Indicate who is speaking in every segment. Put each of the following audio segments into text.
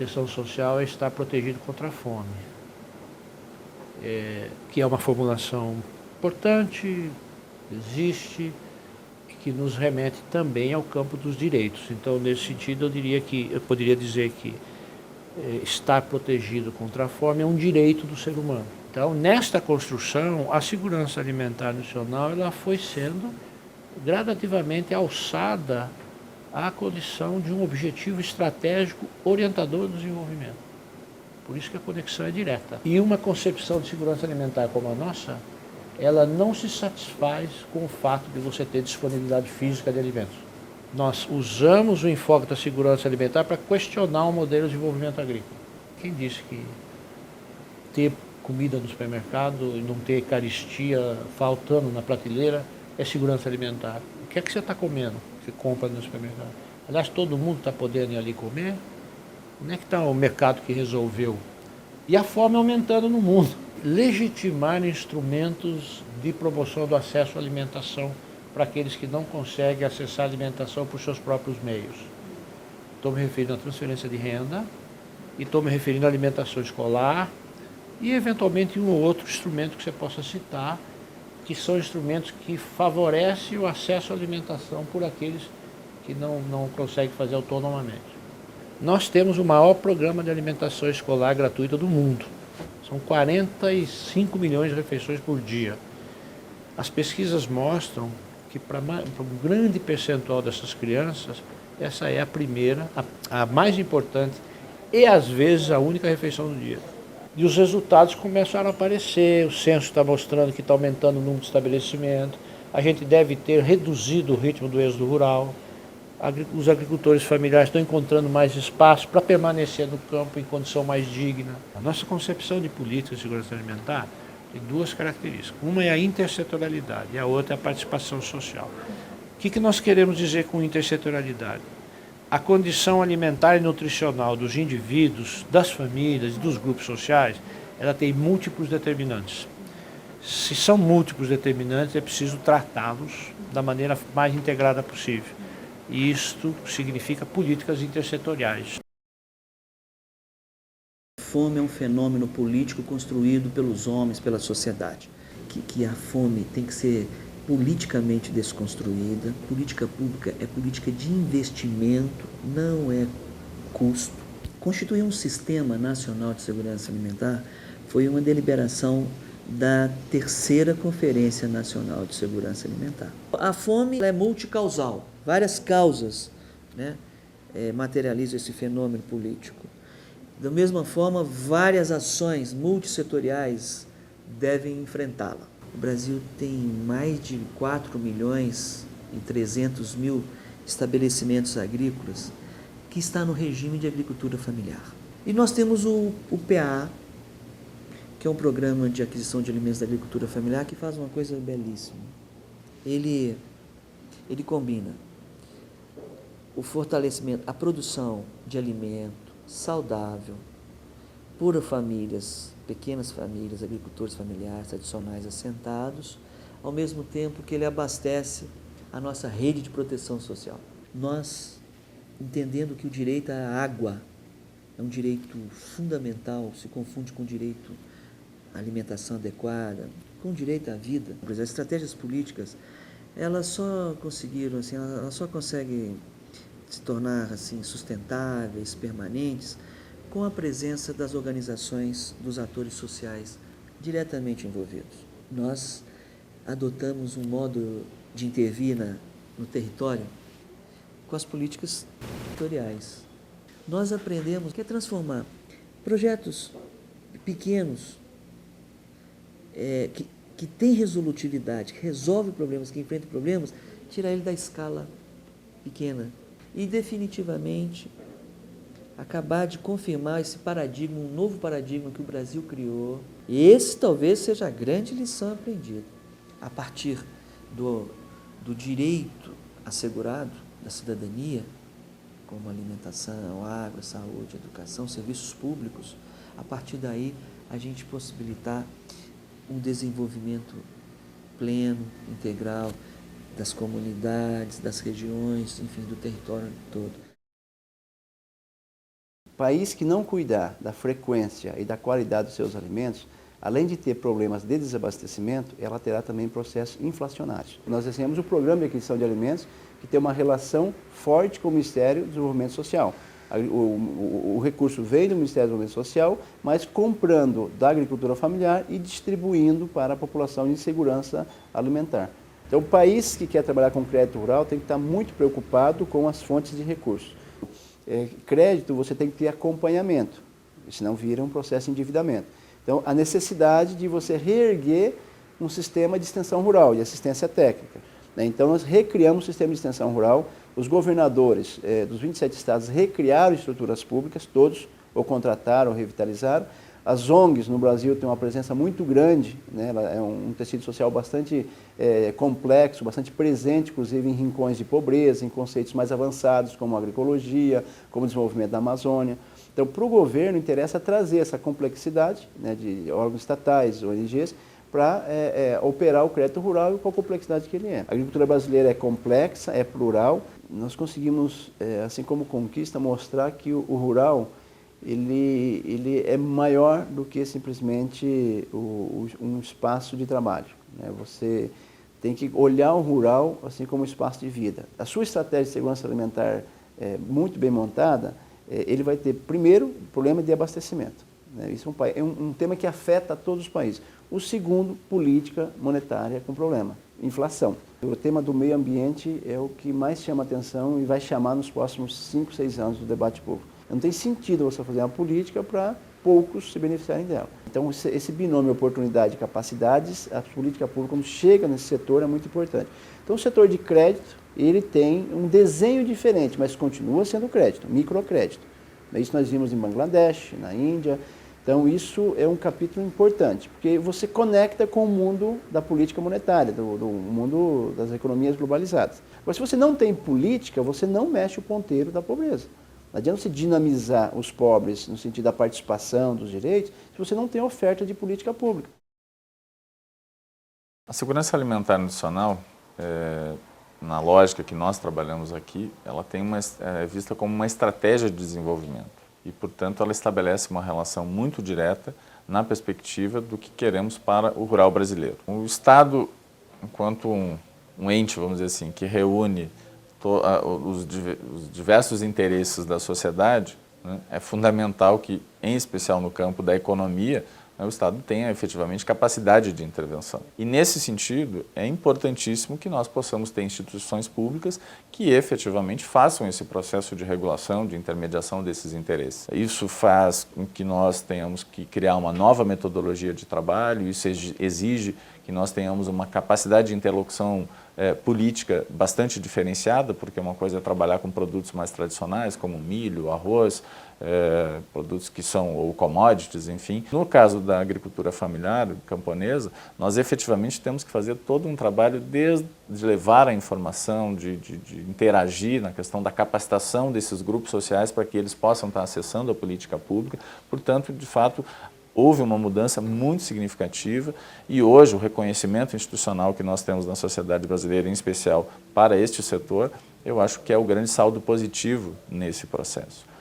Speaker 1: proteção social é estar protegido contra a fome, que é uma formulação importante, existe, e que nos remete também ao campo dos direitos. Então, nesse sentido, eu poderia dizer que estar protegido contra a fome é um direito do ser humano. Então, nesta construção, a segurança alimentar nacional ela foi sendo gradativamente alçada à condição de um objetivo estratégico orientador do desenvolvimento. Por isso que a conexão é direta. E uma concepção de segurança alimentar como a nossa, ela não se satisfaz com o fato de você ter disponibilidade física de alimentos. Nós usamos o enfoque da segurança alimentar para questionar o modelo de desenvolvimento agrícola. Quem disse que ter comida no supermercado e não ter caristia faltando na prateleira é segurança alimentar? O que é que você está comendo, que você compra no supermercado? Aliás, todo mundo está podendo ir ali comer? Onde é que está o mercado que resolveu? E a fome aumentando no mundo. Legitimar instrumentos de promoção do acesso à alimentação para aqueles que não conseguem acessar a alimentação por seus próprios meios. Estou me referindo à transferência de renda e estou me referindo à alimentação escolar e, eventualmente, um ou outro instrumento que você possa citar, que são instrumentos que favorecem o acesso à alimentação por aqueles que não conseguem fazer autonomamente. Nós temos o maior programa de alimentação escolar gratuita do mundo. São 45 milhões de refeições por dia. As pesquisas mostram que para um grande percentual dessas crianças, essa é a primeira, a mais importante e às vezes a única refeição do dia. E os resultados começaram a aparecer, o censo está mostrando que está aumentando o número de estabelecimentos, a gente deve ter reduzido o ritmo do êxodo rural, os agricultores familiares estão encontrando mais espaço para permanecer no campo em condição mais digna. A nossa concepção de política de segurança alimentar tem duas características. Uma é a intersetorialidade e a outra é a participação social. O que nós queremos dizer com intersetorialidade? A condição alimentar e nutricional dos indivíduos, das famílias e dos grupos sociais, ela tem múltiplos determinantes. Se são múltiplos determinantes, é preciso tratá-los da maneira mais integrada possível. E isto significa políticas intersetoriais.
Speaker 2: A fome é um fenômeno político construído pelos homens, pela sociedade. Que a fome tem que ser politicamente desconstruída. Política pública é política de investimento, não é custo. Constituir um sistema nacional de segurança alimentar foi uma deliberação da terceira Conferência Nacional de Segurança Alimentar. A fome é multicausal, várias causas, né, materializam esse fenômeno político. Da mesma forma, várias ações multissetoriais devem enfrentá-la. O Brasil tem mais de 4.300.000 estabelecimentos agrícolas que está no regime de agricultura familiar. E nós temos o PAA, que é um programa de aquisição de alimentos da agricultura familiar, que faz uma coisa belíssima. Ele combina o fortalecimento, a produção de alimento saudável por famílias, pequenas famílias, agricultores familiares tradicionais assentados, ao mesmo tempo que ele abastece a nossa rede de proteção social. Nós, entendendo que o direito à água é um direito fundamental, se confunde com o direito à alimentação adequada, com o direito à vida. As estratégias políticas, elas só conseguiram, assim, elas só conseguem se tornar assim sustentáveis, permanentes, com a presença das organizações, dos atores sociais diretamente envolvidos. Nós adotamos um modo de intervir no território com as políticas territoriais. Nós aprendemos que é transformar projetos pequenos, que têm resolutividade, que resolvem problemas, que enfrentam problemas, tirar ele da escala pequena. E definitivamente acabar de confirmar esse paradigma, um novo paradigma que o Brasil criou. E esse talvez seja a grande lição aprendida. A partir do direito assegurado da cidadania, como alimentação, água, saúde, educação, serviços públicos, a partir daí a gente possibilitar um desenvolvimento pleno, integral, das comunidades, das regiões, enfim, do território todo.
Speaker 3: país que não cuidar da frequência e da qualidade dos seus alimentos, além de ter problemas de desabastecimento, ela terá também processos inflacionários. Nós desenhamos o programa de aquisição de alimentos que tem uma relação forte com o Ministério do Desenvolvimento Social. O recurso vem do Ministério do Desenvolvimento Social, mas comprando da agricultura familiar e distribuindo para a população em segurança alimentar. Então, o país que quer trabalhar com crédito rural tem que estar muito preocupado com as fontes de recursos. Crédito, você tem que ter acompanhamento, senão vira um processo de endividamento. Então, a necessidade de você reerguer um sistema de extensão rural, de assistência técnica. Então, nós recriamos o sistema de extensão rural, os governadores dos 27 estados recriaram estruturas públicas, todos, ou contrataram, ou revitalizaram. As ONGs no Brasil têm uma presença muito grande, né? Ela é um tecido social bastante complexo, bastante presente, inclusive em rincões de pobreza, em conceitos mais avançados, como agroecologia, como desenvolvimento da Amazônia. Então, para o governo, interessa trazer essa complexidade, né, de órgãos estatais, ONGs, para operar o crédito rural com a complexidade que ele é. A agricultura brasileira é complexa, é plural. Nós conseguimos, assim como Conquista, mostrar que o rural ele é maior do que simplesmente um espaço de trabalho, né? Você tem que olhar o rural assim como um espaço de vida. A sua estratégia de segurança alimentar muito bem montada, ele vai ter, primeiro, problema de abastecimento, né? Isso é um tema que afeta a todos os países. O segundo, política monetária com problema, inflação. O tema do meio ambiente é o que mais chama atenção e vai chamar nos próximos 5, 6 anos do debate público. Não tem sentido você fazer uma política para poucos se beneficiarem dela. Então, esse binômio oportunidade e capacidades, a política pública, quando chega nesse setor, é muito importante. Então, o setor de crédito, ele tem um desenho diferente, mas continua sendo crédito, microcrédito. Isso nós vimos em Bangladesh, na Índia. Então, isso é um capítulo importante, porque você conecta com o mundo da política monetária, do mundo das economias globalizadas. Agora, se você não tem política, você não mexe o ponteiro da pobreza. Não adianta você dinamizar os pobres no sentido da participação, dos direitos, se você não tem oferta de política pública.
Speaker 4: A segurança alimentar nutricional, na lógica que nós trabalhamos aqui, ela tem vista como uma estratégia de desenvolvimento. E, portanto, ela estabelece uma relação muito direta na perspectiva do que queremos para o rural brasileiro. O Estado, enquanto um ente, vamos dizer assim, que reúne os diversos interesses da sociedade, né, é fundamental que, em especial no campo da economia, o Estado tenha efetivamente capacidade de intervenção. E nesse sentido, é importantíssimo que nós possamos ter instituições públicas que efetivamente façam esse processo de regulação, de intermediação desses interesses. Isso faz com que nós tenhamos que criar uma nova metodologia de trabalho, isso exige que nós tenhamos uma capacidade de interlocução política bastante diferenciada, porque uma coisa é trabalhar com produtos mais tradicionais, como milho, arroz, produtos que são, ou commodities, enfim. No caso da agricultura familiar, camponesa, nós efetivamente temos que fazer todo um trabalho desde levar a informação, de interagir na questão da capacitação desses grupos sociais para que eles possam estar acessando a política pública. Portanto, de fato, houve uma mudança muito significativa e hoje o reconhecimento institucional que nós temos na sociedade brasileira, em especial para este setor, eu acho que é o grande saldo positivo nesse processo.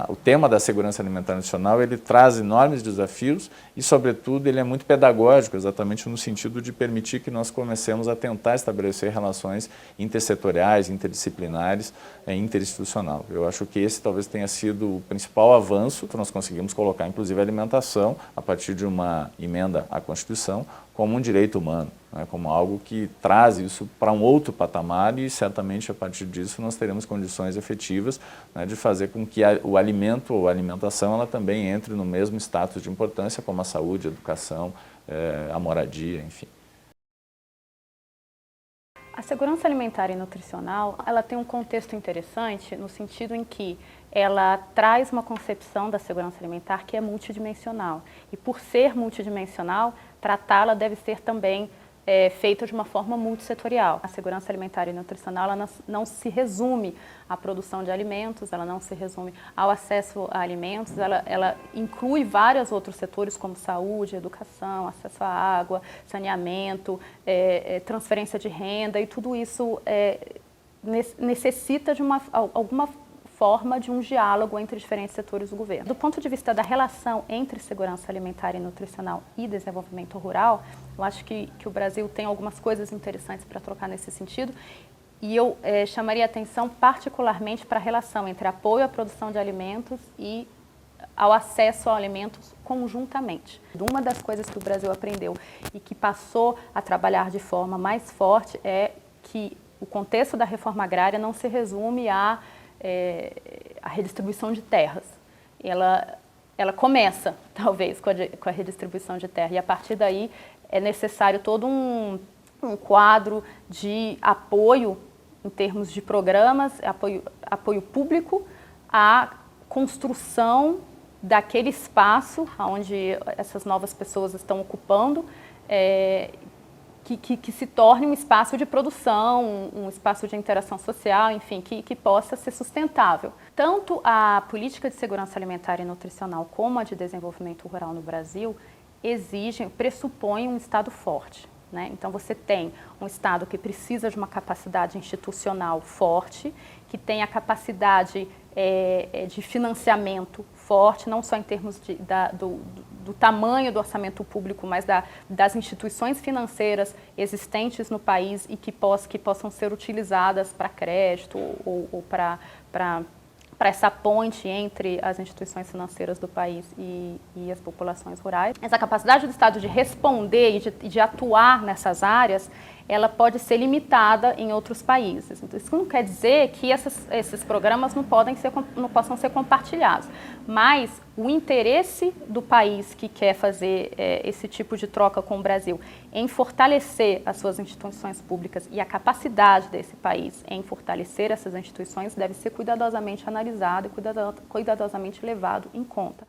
Speaker 4: O tema da segurança alimentar nacional, ele traz enormes desafios e, sobretudo, ele é muito pedagógico, exatamente no sentido de permitir que nós comecemos a tentar estabelecer relações intersetoriais, interdisciplinares, interinstitucional. Eu acho que esse talvez tenha sido o principal avanço que nós conseguimos colocar, inclusive a alimentação, a partir de uma emenda à Constituição, como um direito humano, né, como algo que traz isso para um outro patamar e certamente a partir disso nós teremos condições efetivas, né, de fazer com que o alimento ou a alimentação ela também entre no mesmo status de importância como a saúde, a educação, a moradia, enfim.
Speaker 5: A segurança alimentar e nutricional, ela tem um contexto interessante no sentido em que ela traz uma concepção da segurança alimentar que é multidimensional. E por ser multidimensional, tratá-la deve ser também feita de uma forma multissetorial. A segurança alimentar e nutricional ela não se resume à produção de alimentos, ela não se resume ao acesso a alimentos, ela inclui vários outros setores como saúde, educação, acesso à água, saneamento, transferência de renda e tudo isso necessita de alguma forma de um diálogo entre diferentes setores do governo. Do ponto de vista da relação entre segurança alimentar e nutricional e desenvolvimento rural, eu acho que o Brasil tem algumas coisas interessantes para trocar nesse sentido, e eu chamaria atenção particularmente para a relação entre apoio à produção de alimentos e ao acesso a alimentos conjuntamente. Uma das coisas que o Brasil aprendeu e que passou a trabalhar de forma mais forte é que o contexto da reforma agrária não se resume à redistribuição de terras. Ela começa, talvez, com a redistribuição de terra, e a partir daí é necessário todo um quadro de apoio em termos de programas, apoio público à construção daquele espaço onde essas novas pessoas estão ocupando, que se torne um espaço de produção, um espaço de interação social, enfim, que possa ser sustentável. Tanto a política de segurança alimentar e nutricional como a de desenvolvimento rural no Brasil pressupõem um Estado forte, né? Então você tem um Estado que precisa de uma capacidade institucional forte, que tem a capacidade de financiamento forte, não só em termos do tamanho do orçamento público, mas das instituições financeiras existentes no país e que possam ser utilizadas para crédito ou para essa ponte entre as instituições financeiras do país e as populações rurais. Essa capacidade do Estado de responder e de atuar nessas áreas, ela pode ser limitada em outros países. Então, isso não quer dizer que esses programas não possam ser compartilhados, mas o interesse do país que quer fazer esse tipo de troca com o Brasil em fortalecer as suas instituições públicas e a capacidade desse país em fortalecer essas instituições deve ser cuidadosamente analisado e cuidadosamente levado em conta.